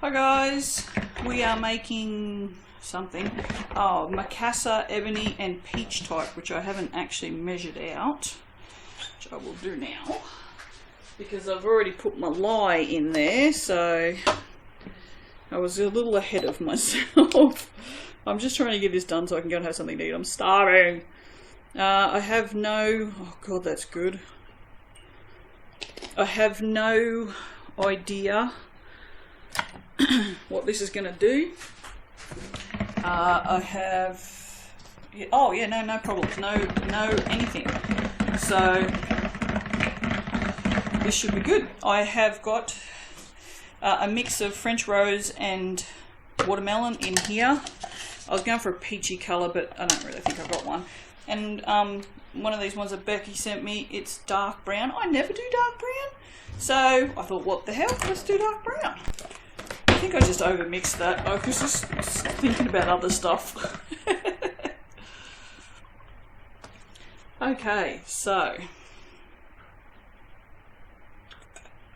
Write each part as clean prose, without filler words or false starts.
Hi guys, we are making something. Oh, Makassar Ebony and Peach type, which I haven't actually measured out, which I will do now because I've already put my lye in there, so I was a little ahead of myself. I'm just trying to get this done so I can go and have something to eat. I'm starving. I have no, oh god, that's good. I have no idea what this is going to do. I have, oh yeah, no problems, no anything. So this should be good. I have got a mix of French rose and watermelon in here. I was going for a peachy colour, but I don't really think I got one. And one of these ones that Becky sent me, it's dark brown. I never do dark brown, so I thought, what the hell, let's do dark brown. I think I just overmixed that. I was just thinking about other stuff. Okay, so I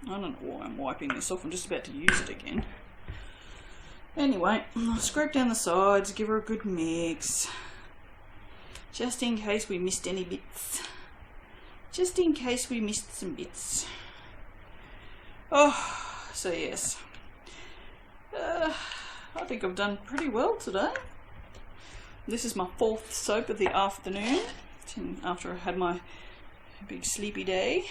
don't know why I'm wiping this off. I'm just about to use it again. Anyway, I'll scrape down the sides, give her a good mix. Just in case we missed any bits. Just in case we missed some bits. Oh, so yes. I think I've done pretty well today. This is my 4th soap of the afternoon, after I had my big sleepy day.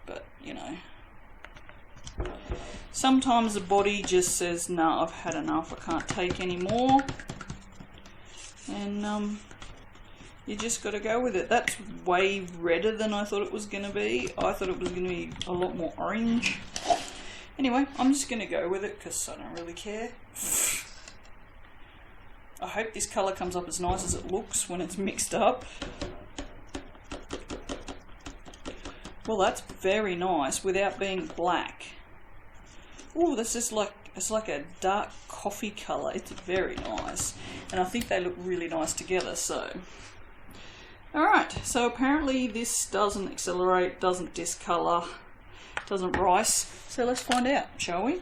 But, you know, sometimes the body just says, no, I've had enough, I can't take any more. And you just got to go with it. That's way redder than I thought it was going to be. I thought it was going to be a lot more orange. Anyway, I'm just going to go with it because I don't really care. I hope this colour comes up as nice as it looks when it's mixed up. Well, that's very nice without being black. Oh, this is like, it's like a dark coffee colour. It's very nice. And I think they look really nice together, so. Alright, so apparently this doesn't accelerate, doesn't discolour, doesn't rice. So let's find out, shall we?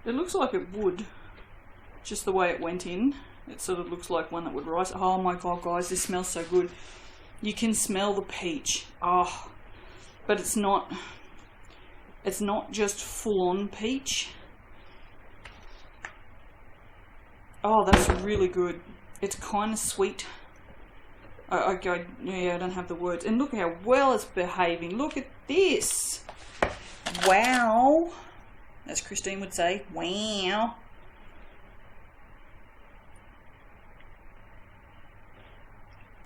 It looks like it would, just the way it went in. It sort of looks like one that would rise. Oh my god, guys, this smells so good. You can smell the peach. Oh, but it's not just full-on peach. Oh, that's really good. It's kind of sweet. Yeah, I don't have the words. And look how well it's behaving. Look at this. Wow. As Christine would say, wow.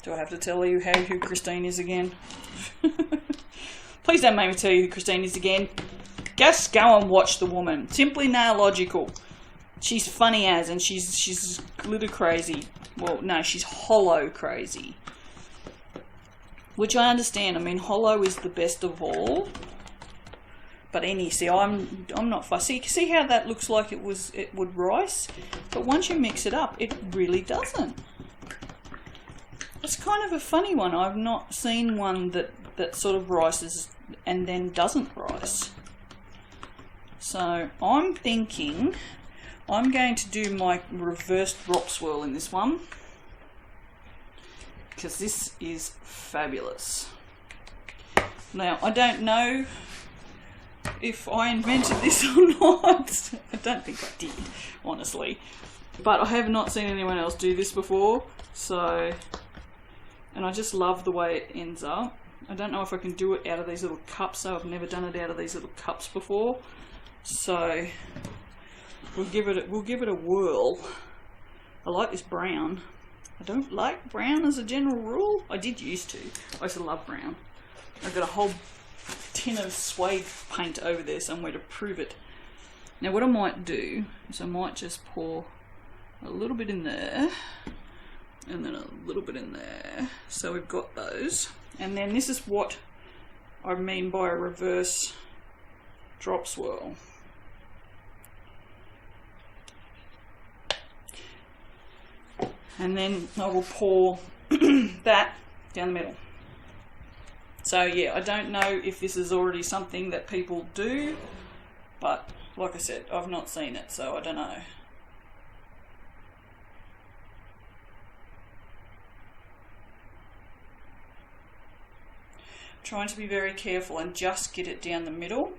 Do I have to tell you who Christine is again? Please don't make me tell you who Christine is again. Just go and watch the woman. Simply Nailogical. She's funny as, and she's glitter crazy. Well, no, she's hollow crazy. Which I understand. I mean, hollow is the best of all. But see, I'm not fussy. See how that looks like it would rice? But once you mix it up, it really doesn't. It's kind of a funny one. I've not seen one that sort of rices and then doesn't rice. So I'm thinking I'm going to do my reverse drop swirl in this one, because this is fabulous. Now, I don't know if I invented this or not. I don't think I did, honestly. But I have not seen anyone else do this before, so. And I just love the way it ends up. I don't know if I can do it out of these little cups, so I've never done it out of these little cups before. So we'll give it a whirl. I like this brown. I don't like brown as a general rule. I did used to. I used to love brown. I've got a whole tin of suede paint over there somewhere to prove it. Now what I might do is I might just pour a little bit in there. And then a little bit in there. So we've got those. And then this is what I mean by a reverse drop swirl. And then I will pour that down the middle. So yeah, I don't know if this is already something that people do, but like I said, I've not seen it, so I don't know. Trying to be very careful and just get it down the middle.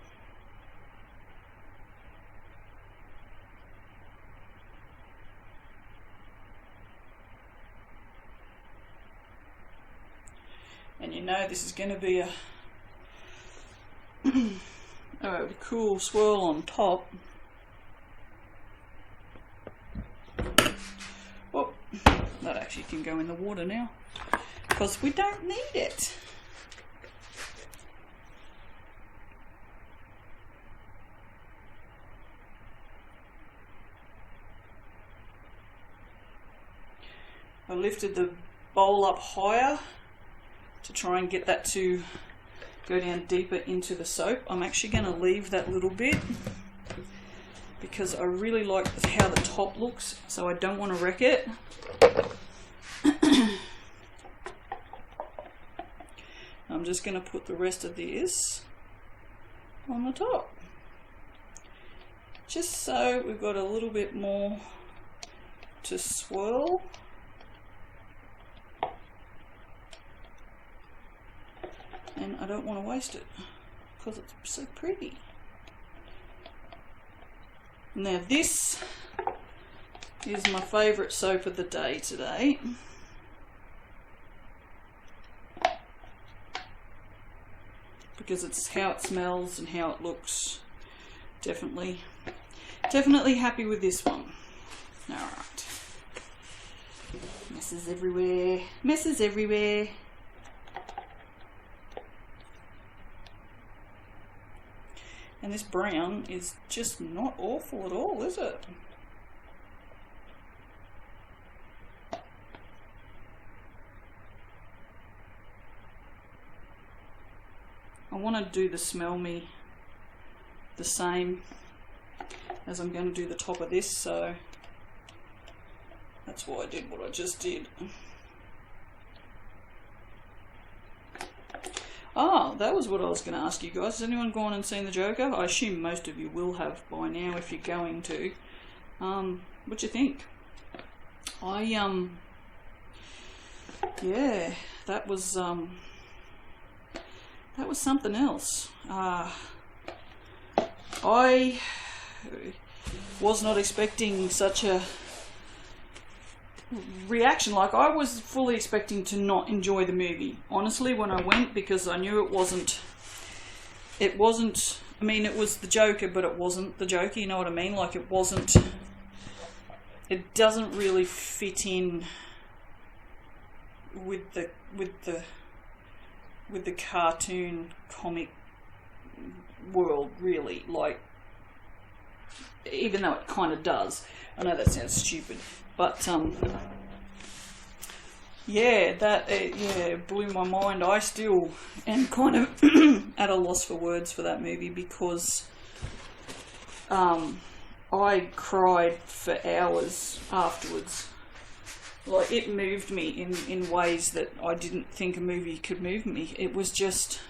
And you know this is going to be a cool swirl on top. Oh, that actually can go in the water now because we don't need it. I lifted the bowl up higher to try and get that to go down deeper into the soap. I'm actually going to leave that little bit because I really like how the top looks, so I don't want to wreck it. I'm just going to put the rest of this on the top, just so we've got a little bit more to swirl. And I don't want to waste it because it's so pretty. Now this is my favourite soap of the day today. Because it's how it smells and how it looks. Definitely happy with this one. Alright. Messes everywhere. Messes everywhere. And this brown is just not awful at all, is it? I want to do the Smell Me the same as I'm going to do the top of this, so that's why I did what I just did. Oh, that was what I was going to ask you guys. Has anyone gone and seen the Joker? I assume most of you will have by now if you're going to. What do you think? Yeah, that was something else. I was not expecting such a reaction. Like, I was fully expecting to not enjoy the movie, honestly, when I went, because I knew it wasn't, I mean, it was the Joker, but it wasn't the Joker, you know what I mean? Like, it doesn't really fit in with the cartoon comic world, really. Like, even though it kind of does. I know that sounds stupid, but yeah, that blew my mind. I still am kind of at a loss for words for that movie, because I cried for hours afterwards. Like, it moved me in ways that I didn't think a movie could move me. It was just,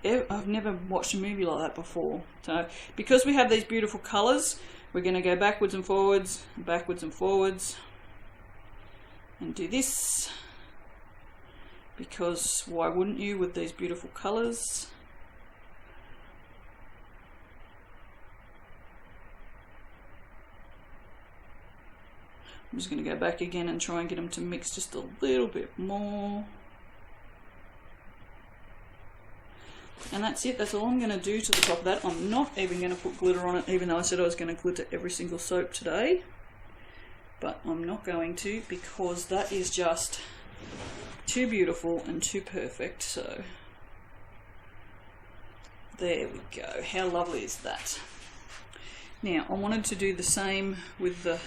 I've never watched a movie like that before. So, because we have these beautiful colours, we're going to go backwards and forwards, and do this, because why wouldn't you with these beautiful colours? I'm just going to go back again and try and get them to mix just a little bit more. And that's it. That's all I'm going to do to the top of that. I'm not even going to put glitter on it, even though I said I was going to glitter every single soap today. But I'm not going to, because that is just too beautiful and too perfect. So there we go. How lovely is that? Now, I wanted to do the same with the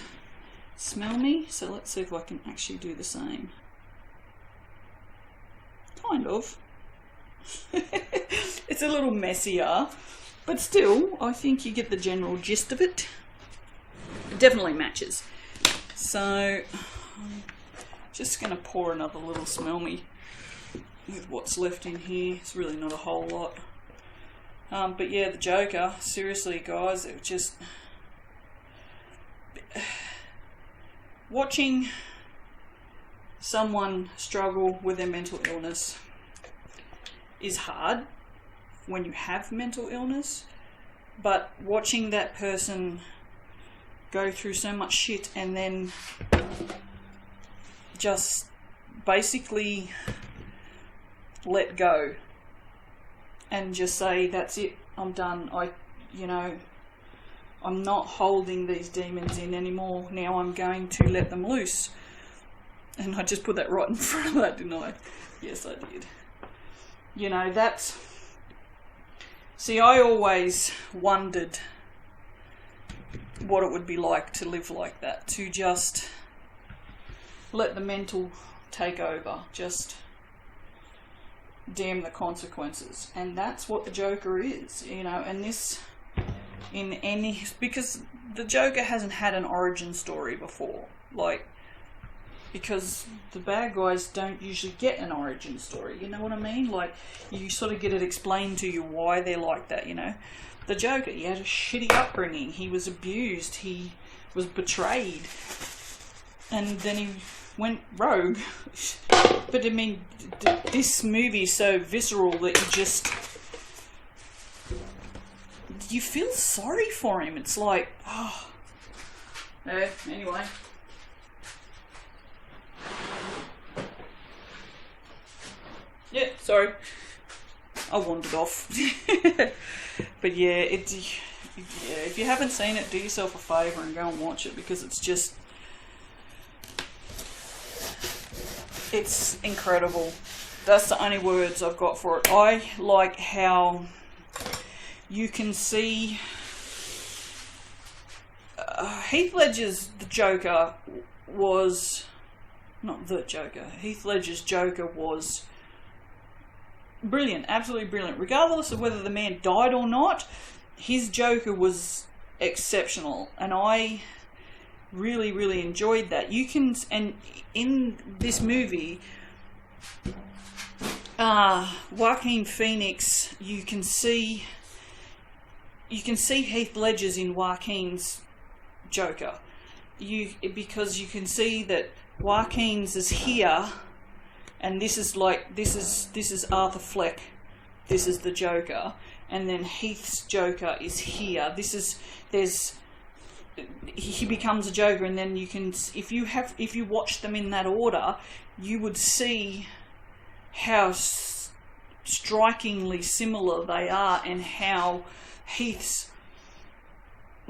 Smell Me, so let's see if I can actually do the same. Kind of. It's a little messier, but still, I think you get the general gist of it. It definitely matches. So, I'm Just going to pour another little smell me with what's left in here. It's really not a whole lot. But yeah, the Joker, seriously guys, it just... Watching someone struggle with their mental illness is hard when you have mental illness, but watching that person go through so much shit and then just basically let go and just say, that's it, I'm done. I'm not holding these demons in anymore. Now I'm going to let them loose. And I just put that right in front of that, didn't I? Yes, I did. You know, that's... See, I always wondered what it would be like to live like that. To just let the mental take over. Just damn the consequences. And that's what the Joker is, you know. And this... in any... Because the Joker hasn't had an origin story before. Like... Because the bad guys don't usually get an origin story, you know what I mean? Like, you sort of get it explained to you why they're like that, you know? The Joker, he had a shitty upbringing, he was abused, he was betrayed, and then he went rogue. But I mean, this movie is so visceral that you feel sorry for him. It's like, oh. Anyway. Yeah, sorry, I wandered off. But yeah, if you haven't seen it, do yourself a favour and go and watch it, because it's incredible. That's the only words I've got for it. I like how you can see Heath Ledger's The Joker was... Not the Joker. Heath Ledger's Joker was brilliant, absolutely brilliant. Regardless of whether the man died or not, his Joker was exceptional, and I really, really enjoyed that. And in this movie, Joaquin Phoenix, you can see Heath Ledger's in Joaquin's Joker. Because you can see that Joaquin's is here, and this is Arthur Fleck, this is the Joker, and then Heath's Joker is here. He becomes a Joker, and then you can, if you watch them in that order, you would see how strikingly similar they are, and how Heath's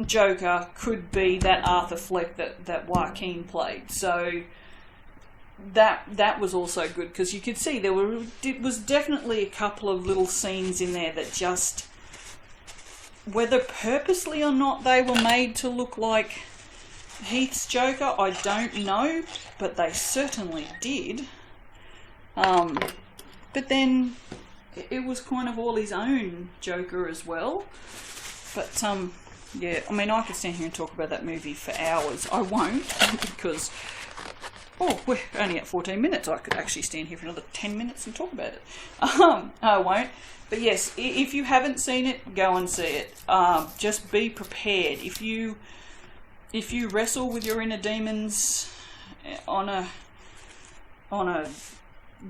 Joker could be that Arthur Fleck that Joaquin played. So that was also good, because you could see there was definitely a couple of little scenes in there that just, whether purposely or not they were made to look like Heath's Joker, I don't know, but they certainly did. But then it was kind of all his own Joker as well. But yeah, I mean, I could stand here and talk about that movie for hours. I won't, because, we're only at 14 minutes. I could actually stand here for another 10 minutes and talk about it. I won't. But yes, if you haven't seen it, go and see it. Just be prepared. If you wrestle with your inner demons on a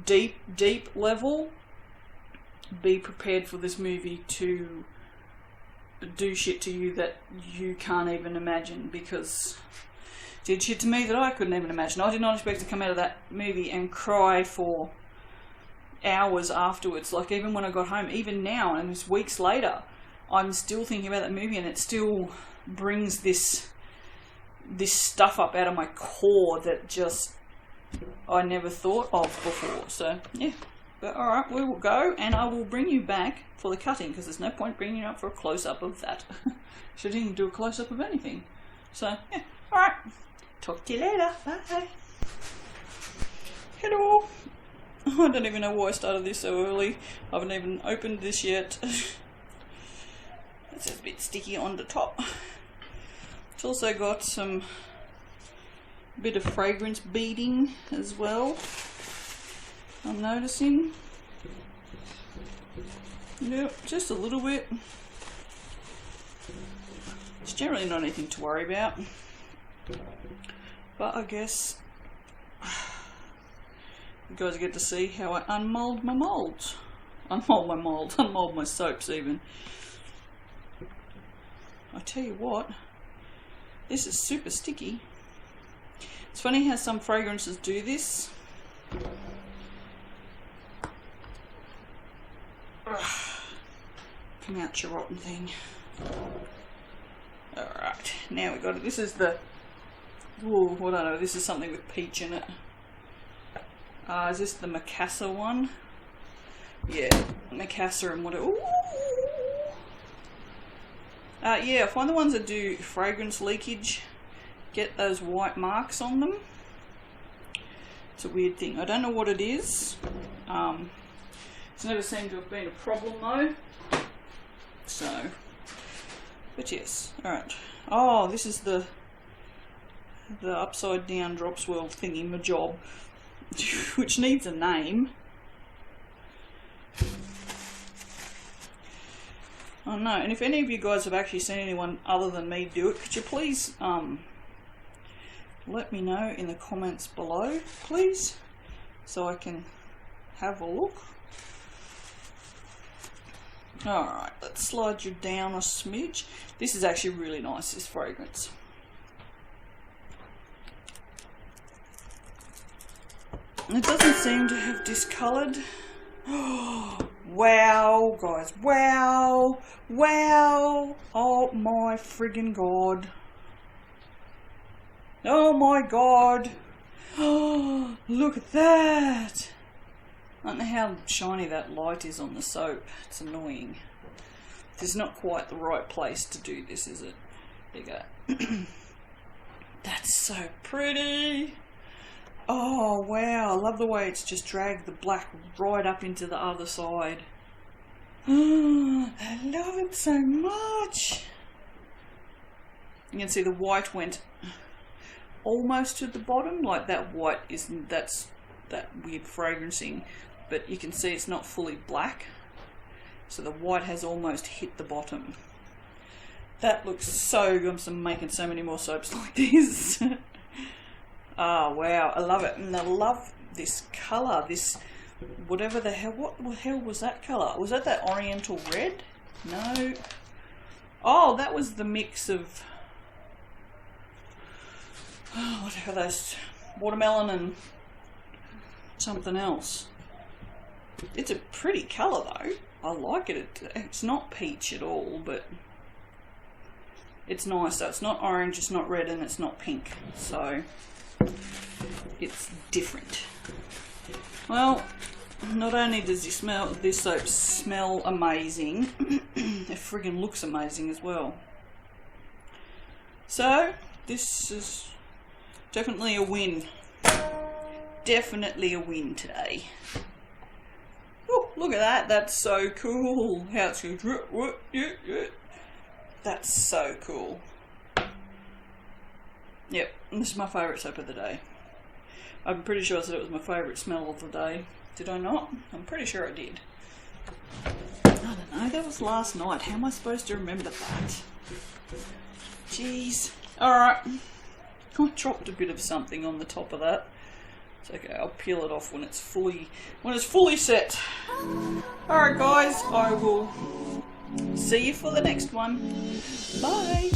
deep level, be prepared for this movie to do shit to you that you can't even imagine, because it did shit to me that I couldn't even imagine. I did not expect to come out of that movie and cry for hours afterwards. Like, even when I got home, even now, and it's weeks later, I'm still thinking about that movie, and it still brings this stuff up out of my core that just I never thought of before. So yeah, but alright, we will go, and I will bring you back for the cutting, because there's no point bringing you up for a close-up of that. Shouldn't even do a close-up of anything. So yeah, alright, talk to you later, bye. Hello. I don't even know why I started this so early. I haven't even opened this yet. It's a bit sticky on the top. It's also got some A bit of fragrance beading as well, I'm noticing. Yep, just a little bit. It's generally not anything to worry about. But I guess you guys get to see how I unmold my molds. Unmold my soaps even. I tell you what, this is super sticky. It's funny how some fragrances do this. Come out, you rotten thing. Alright, now we got it. This is the, ooh, I don't know, this is something with peach in it. Is this the Makassar one? Yeah, Makassar and whatever. Ooh. Yeah, I find the ones that do fragrance leakage get those white marks on them. It's a weird thing. I don't know what it is. It's never seemed to have been a problem though. So, but yes, alright. Oh, this is the upside down drop swirl thingy, my job, which needs a name. Oh no, and if any of you guys have actually seen anyone other than me do it, could you please let me know in the comments below, please, so I can have a look. Alright, let's slide you down a smidge. This is actually really nice, this fragrance. It doesn't seem to have discoloured. Wow, guys, wow, wow, oh my friggin' god. Oh my god. Oh, look at that. I don't know how shiny that light is on the soap. It's annoying. This is not quite the right place to do this, is it? There you go. That's so pretty. Oh wow, I love the way it's just dragged the black right up into the other side. Oh, I love it so much. You can see the white went almost to the bottom, like that white isn't, that's that weird fragrancing, but you can see it's not fully black, so the white has almost hit the bottom. That looks so good. I'm making so many more soaps like this. Oh wow, I love it. And I love this colour, this whatever the hell, what the hell was that colour? Was that oriental red? No. Oh, that was the mix of, oh, what are those, watermelon and something else. It's a pretty colour though. I like it. It's not peach at all, but it's nice. So it's not orange, it's not red, and it's not pink. So it's different. Well, not only does this soap smell amazing, it friggin' looks amazing as well. So this is definitely a win. Definitely a win today. Oh, look at that. That's so cool. How it's going. That's so cool. Yep, this is my favourite soap of the day. I'm pretty sure I said it was my favourite smell of the day. Did I not? I'm pretty sure I did. I don't know, that was last night. How am I supposed to remember that? Jeez. Alright. I dropped a bit of something on the top of that. It's okay, I'll peel it off when it's fully set. Alright guys, I will see you for the next one. Bye.